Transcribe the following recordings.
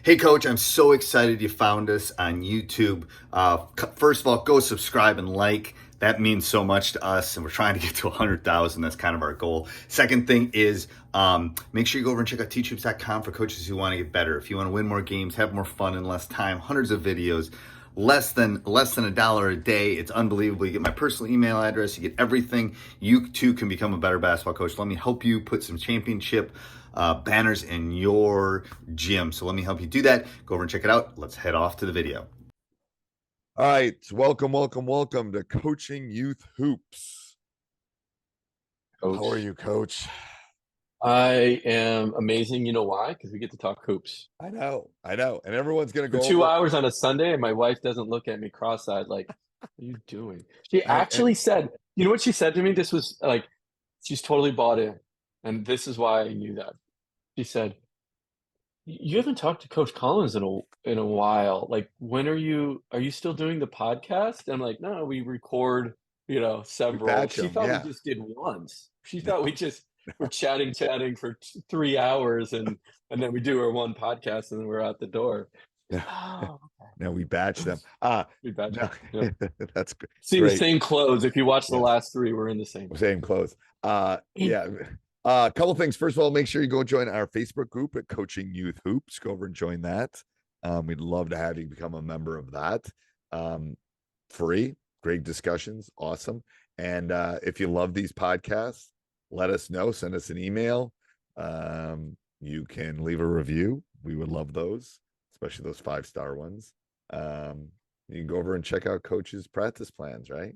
Hey, Coach, I'm so excited you found us on YouTube. First of all, go subscribe and like. That means so much to us, and we're trying to get to 100,000. That's kind of our goal. Second thing is make sure you go over and check out teachhoops.com for coaches who want to get better. If you want to win more games, have more fun in less time, hundreds of videos, less than $1 a day. It's unbelievable. You get my personal email address. You get everything. You too can become a better basketball coach. Let me help you put some championship banners in your gym. So let me help you do that. Go over and check it out. Let's head off to the video. All right, welcome to Coaching Youth Hoops. Coach. How are you, Coach? I am amazing. You know why? Because we get to talk hoops. I know. And everyone's going to For go 2 over. hours on a Sunday, and my wife doesn't look at me cross-eyed like, what are you doing? She And actually said, you know what she said to me? This was like, she's totally bought in. And this is why I knew that. She said, you haven't talked to Coach Collins in a while. Like, when are you still doing the podcast? And I'm like, no, we record, several. batch She them, thought yeah. we just did once. She No. thought we just were chatting for 3 hours and then we do our one podcast and then we're out the door. No. Oh, No, we batch them. we batch No, them. Yeah. that's See great. the same clothes. If you watch the Yes. last three, we're in the same. Same clothes. Yeah. A couple things. First of all, make sure you go join our Facebook group at Coaching Youth Hoops. Go over and join that. We'd love to have you become a member of that. Free, great discussions, awesome. And if you love these podcasts, let us know. Send us an email. You can leave a review. We would love those, especially those 5-star ones. You can go over and check out Coach's practice plans, right?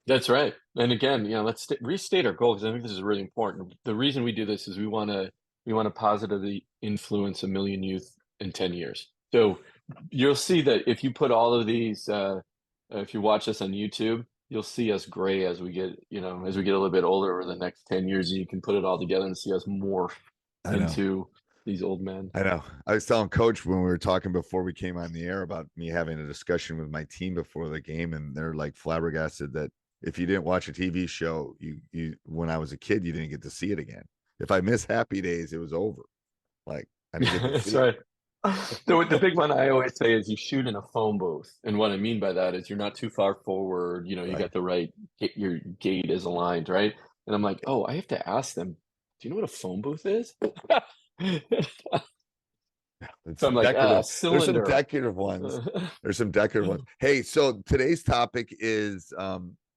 That's right. And again, let's restate our goal because I think this is really important. The reason we do this is we want to positively influence 1 million youth in 10 years. So you'll see that if you put all of these, if you watch us on YouTube, you'll see us gray as we get, as we get a little bit older over the next 10 years, and you can put it all together and see us morph into these old men. I know. I was telling Coach when we were talking before we came on the air about me having a discussion with my team before the game, and they're like flabbergasted that if you didn't watch a TV show, you when I was a kid, you didn't get to see it again. If I miss Happy Days, it was over. Like I didn't get to That's see right. The big one I always say is you shoot in a phone booth, and what I mean by that is you're not too far forward. You Right. got the right, your gate is aligned, right? And I'm like, oh, I have to ask them, do you know what a phone booth is? It's So I'm like, decorative. There's some cylinder. decorative ones. There's some decorative ones. Hey, so today's topic is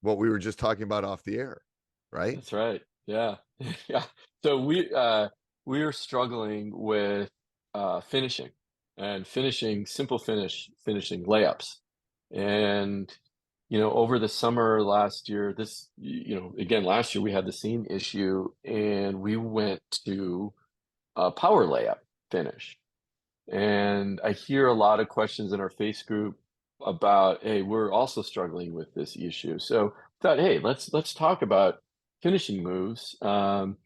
what we were just talking about off the air, right? That's right. Yeah. Yeah. So we are struggling with finishing and finishing finishing layups. And over the summer last year, again last year we had the same issue and we went to a power layup finish. And I hear a lot of questions in our face group about, hey, we're also struggling with this issue. So I thought, hey, let's talk about finishing moves and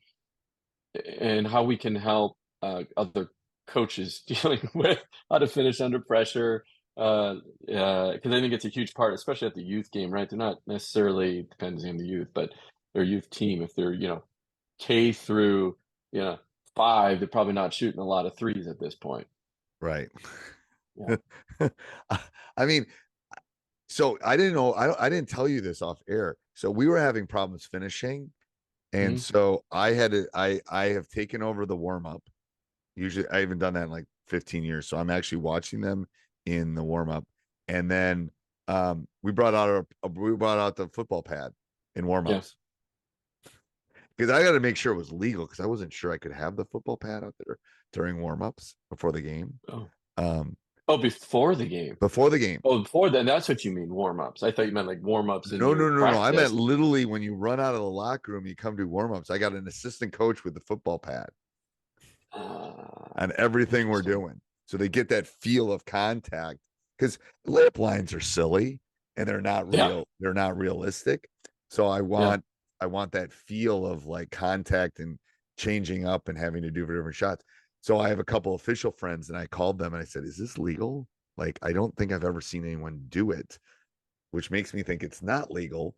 how we can help other coaches dealing with how to finish under pressure. Because I think it's a huge part, especially at the youth game, right? They're not necessarily depending on the youth, but their youth team. If they're K through 5, they're probably not shooting a lot of threes at this point. Right. Yeah. I mean, so I didn't know. I didn't tell you this off air. So we were having problems finishing, and so I have taken over the warm up. Usually, I haven't done that in like 15 years. So I'm actually watching them in the warm up, and then we brought out the football pad in warm ups. Because I got to make sure it was legal because I wasn't sure I could have the football pad out there during warm-ups before the game. Before the game. Before the game. Oh, before then, that's what you mean, warm-ups. I thought you meant like warm-ups. No. I meant literally when you run out of the locker room, you come to warm-ups. I got an assistant coach with the football pad on everything we're doing. So they get that feel of contact because layup lines are silly and they're not real. Yeah. They're not realistic. So I want that feel of like contact and changing up and having to do different shots. So I have a couple official friends and I called them and I said, is this legal? Like, I don't think I've ever seen anyone do it, which makes me think it's not legal.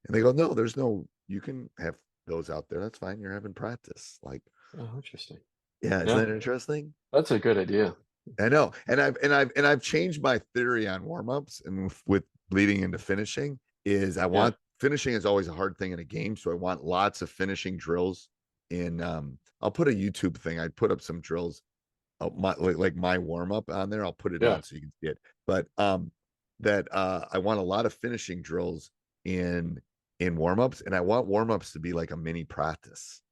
And they go, no, there's no, you can have those out there. That's fine. You're having practice. Like, oh, interesting. Yeah, isn't that interesting? That's a good idea. I know. And I've changed my theory on warm-ups and with bleeding into finishing is I Yeah, want finishing is always a hard thing in a game. So I want lots of finishing drills in I'll put a YouTube thing. I'd put up some drills my like my warm-up on there. I'll put it yeah. on so you can see it. But that I want a lot of finishing drills in warm-ups, and I want warm-ups to be like a mini practice.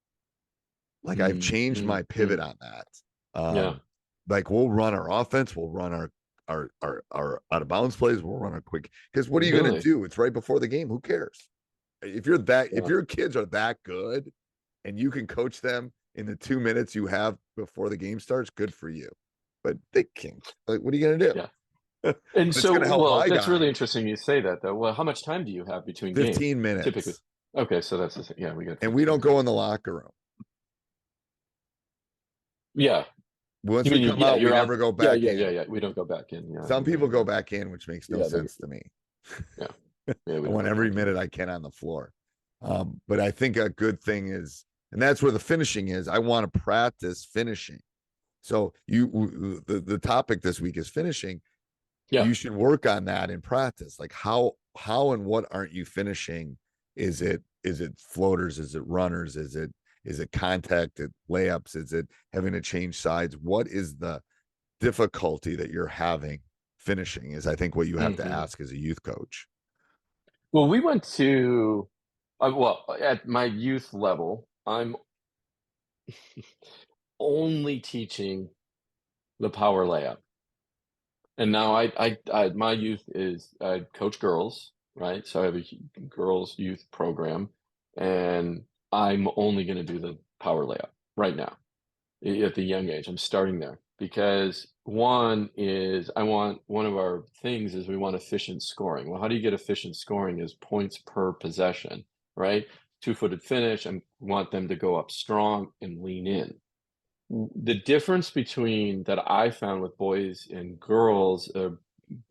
Like I've Mm, changed mm, my pivot mm. on that. Yeah, Like we'll run our offense, we'll run our out of bounds plays, we'll run our quick because what are you gonna really. do? It's right before the game. Who cares? If if Yeah, your kids are that good and you can coach them in the 2 minutes you have before the game starts, good for you. But they can't. Like, what are you gonna do? yeah. But And it's so, gonna help well, my that's really guy. interesting you say that, though. Well, how much time do you have between games, 15 typically? minutes. Okay, so that's the thing. Yeah, we got And we 15 don't go in minutes. the locker room. Yeah, Once you we mean come yeah, out, we you're out. never go Yeah, back yeah, in. yeah, yeah. We don't go back in. Yeah, Some people go back in, which makes no yeah, sense to me. yeah, yeah. We I don't want go every back in. minute I can on the floor. But I think a good thing is, and that's where the finishing is. I want to practice finishing. So the topic this week is finishing. Yeah. You should work on that in practice. Like how and what aren't you finishing? Is it floaters? Is it runners? Is it contact at layups? Is it having to change sides? What is the difficulty that you're having finishing? Is I think what you have to Hmm. ask as a youth coach. Well, we went to, well, at my youth level, I'm only teaching the power layup. And now my youth is I coach girls, right? So I have a girls youth program, and I'm only going to do the power layup right now at the young age. I'm starting there because one is I want one of our things is we want efficient scoring. Well, how do you get efficient scoring? Is points per possession, right? Two-footed finish, and want them to go up strong and lean in. The difference between that I found with boys and girls,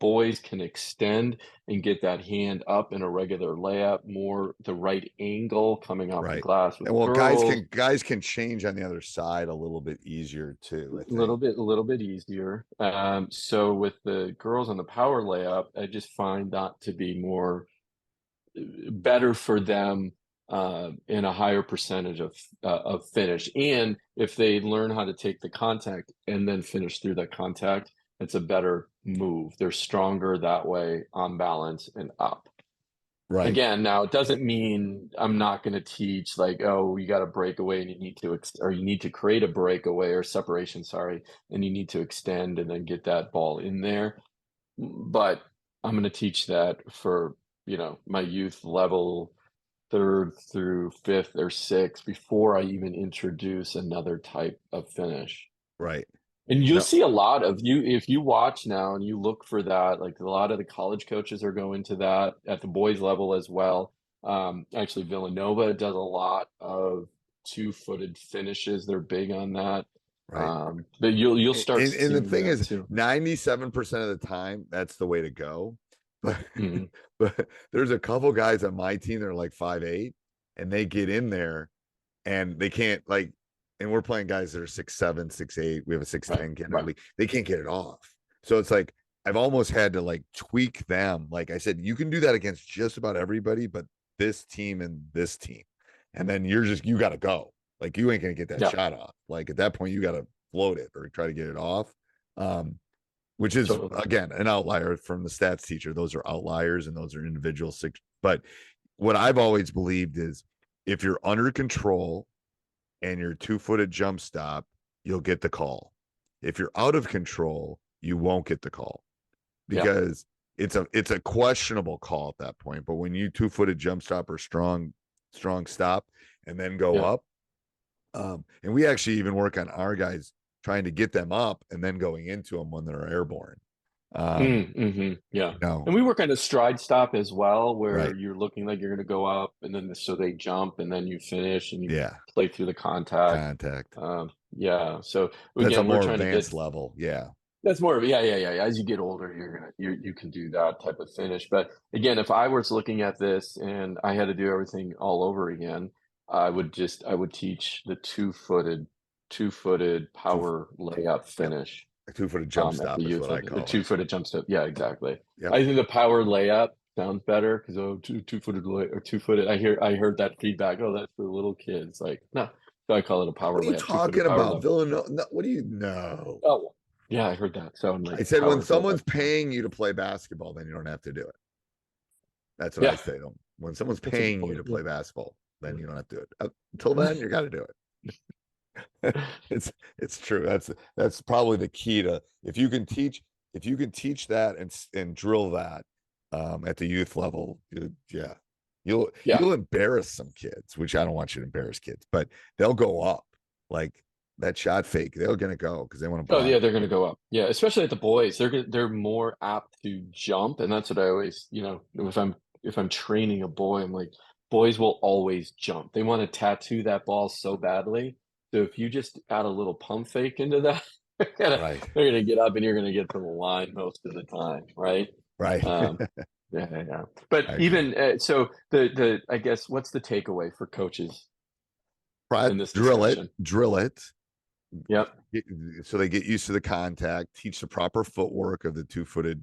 boys can extend and get that hand up in a regular layup, more the right angle coming off the Right. glass. And With well, girls, guys can change on the other side a little bit easier too, I think. a little bit easier. So with the girls on the power layup, I just find that to be more better for them in a higher percentage of finish. And if they learn how to take the contact and then finish through that contact, it's a better move. They're stronger that way on balance and up. Right. Again, now it doesn't mean I'm not going to teach like, oh, you got a breakaway and you need to, or you need to create a breakaway or separation, sorry, and you need to extend and then get that ball in there. But I'm going to teach that for, my youth level, third through fifth or sixth, before I even introduce another type of finish. Right. And you'll No. see a lot of you if you watch now and you look for that. Like a lot of the college coaches are going to that at the boys level as well. Actually, Villanova does a lot of two-footed finishes. They're big on that. Right. But you'll start And the seeing thing that is, too. 97% of the time, that's the way to go. But Mhm. but there's a couple guys on my team that are like 5'8", and they get in there and they can't like, and we're playing guys that are 6'7", 6'8". We have a Right, 6'10" kid in our right. league. They can't get it off. So it's like I've almost had to like tweak them. Like I said, you can do that against just about everybody, but this team and this team. And then you got to go. Like you ain't gonna get that Yeah, shot off. Like at that point, you got to float it or try to get it off. Um, which is totally. again an outlier from the stats teacher. Those are outliers and those are individual six. But what I've always believed is if you're under control and you're 2-footed jump stop, you'll get the call. If you're out of control, you won't get the call Yeah, because it's a questionable call at that point. But when you 2-footed jump stop or strong stop and then go yeah. up, and we actually even work on our guys trying to get them up and then going into them when they're airborne. Um, Yeah. you know, And we work on a stride stop as well, where right. you're looking like you're going to go up, and then so they jump, and then you finish, and you Yeah. play through the contact. Contact. Yeah. So That's a again, we're more trying to get advanced level. Yeah. that's more of yeah. As you get older, you can do that type of finish. But again, if I was looking at this and I had to do everything all over again, I would teach the two-footed Two. power layup Yep. finish. A 2-footed jump at stop the is youth what I level. call A it. 2-footed jump stop. Yeah, exactly. Yep. I think the power layup sounds better because two-footed or 2-footed. I heard that feedback. Oh, that's for little kids. Like, no, so I call it a power What are you layup. 2-footed talking power about? layup. Villanova? No, what do you know? Oh, yeah, I heard that. So I'm like, I said when power someone's layup. paying you to play basketball, then you don't have to do it. That's what I Yeah, say to them. When someone's that's a good paying you point. to Yeah. play basketball, then you don't have to do it. Until then, you got to do it. It's true. That's probably the key to if you can teach that and drill that at the youth level. Yeah, you'll embarrass some kids, which I don't want you to embarrass kids, but they'll go up like that shot fake. They're gonna go because they want to Oh block. yeah, they're going to go up. Yeah, especially at the boys, they're more apt to jump, and that's what I always, if I'm training a boy, I'm like, boys will always jump. They want to tattoo that ball so badly. So if you just add a little pump fake into that, Right. they're gonna get up and you're gonna get to the line most of the time, right? Right. Um, yeah. But I agree. even so, the I guess what's the takeaway for coaches in this discussion? Drill it. Yep. So they get used to the contact, teach the proper footwork of the 2-footed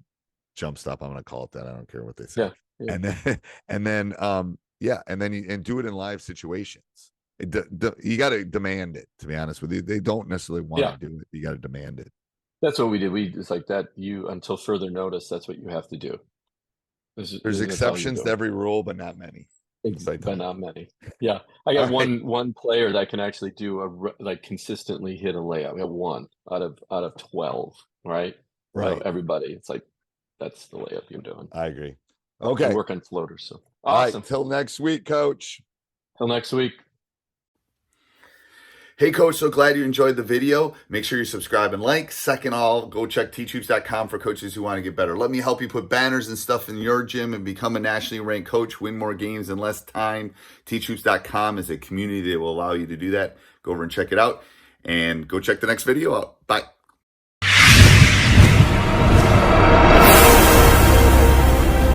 jump stop. I'm going to call it that. I don't care what they say. Yeah. And then, and then you do it in live situations. You got to demand it, to be honest with you. They don't necessarily want to do it. You got to demand it. That's what we did. It's like that. Until further notice, that's what you have to do. There's exceptions to every rule, but not many. But not many. Yeah, I got one player that can actually do consistently hit a layup. We got one out of 12. Right. Right. So everybody, it's like that's the layup you're doing. I agree. Okay. I work on floaters. So awesome. Till next week, Coach. Till next week. Hey, Coach, so glad you enjoyed the video. Make sure you subscribe and like. Second all, go check teachhoops.com for coaches who want to get better. Let me help you put banners and stuff in your gym and become a nationally ranked coach, win more games in less time. Teachhoops.com is a community that will allow you to do that. Go over and check it out and go check the next video out. Bye.